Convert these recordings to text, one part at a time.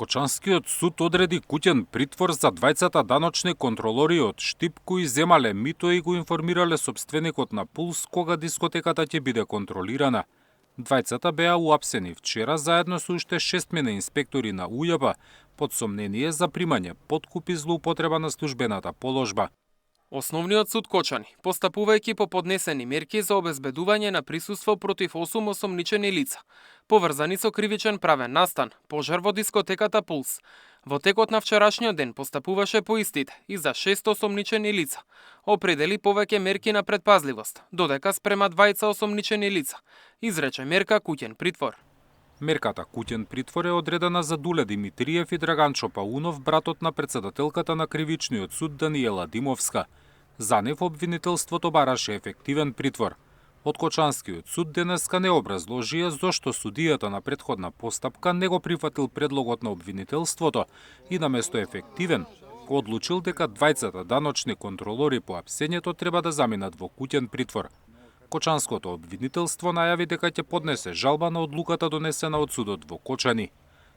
Кочанскиот суд одреди куќен притвор за двајцата даночни контролори од Штип кои земале мито и го информирале сопственикот на Пулс кога дискотеката ќе биде контролирана. Двајцата беа уапсени вчера заедно со уште 6 инспектори на УЈП под сомнение за примање подкуп и злоупотреба на службената положба. Основниот суд Кочани, постапувајќи по поднесени мерки за обезбедување на присуство против 8 осомничени лица, поврзани со кривичен правен настан, пожар во дискотеката Пулс. Во текот на вчерашниот ден постапуваше по истите и за 6 осомничени лица. Определи повеќе мерки на предпазливост, додека спрема двајца осомничени лица изрече мерка куќен притвор. Мерката куќен притвор е одредена за Дуле Димитриев и Драганчо Паунов, братот на председателката на Кривичниот суд Даниела Димовска. За нив обвинителството бараше ефективен притвор. Од Кочанскиот суд денеска не образложија зошто судијата на претходна постапка не го прифатил предлогот на обвинителството и наместо ефективен, одлучил дека двајцата даночни контролори по апсењето треба да заминат во куќен притвор. Кочанското обвинителство најави дека ќе поднесе жалба на одлуката донесена од судот во Кочани.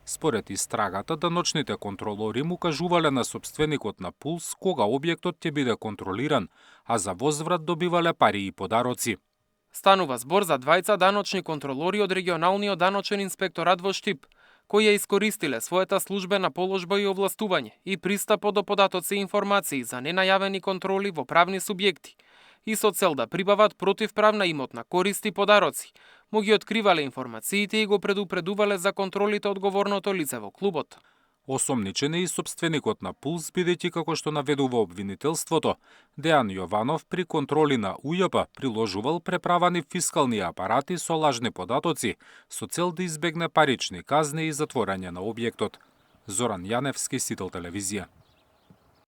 Според истрагата, даночните контролори му кажувале на сопственикот на Пулс кога објектот ќе биде контролиран, а за возврат добивале пари и подароци. Станува збор за двајца даночни контролори од регионалниот даночен инспекторат во Штип, кои ја искористиле својата службена положба и овластување и пристапот до податоци и информации за ненајавени контроли во правни субјекти и со цел да прибават противправна имотна корист и подароци, му ги откривале информациите и го предупредувале за контролите одговорното лице во клубот. Осомничен е и сопственикот на Пулс, бидејќи како што наведува обвинителството, Дејан Јованов при контроли на УЈП приложувал преправани фискални апарати со лажни податоци со цел да избегне парични казни и затворање на објектот. Зоран Јаневски, Сител телевизија.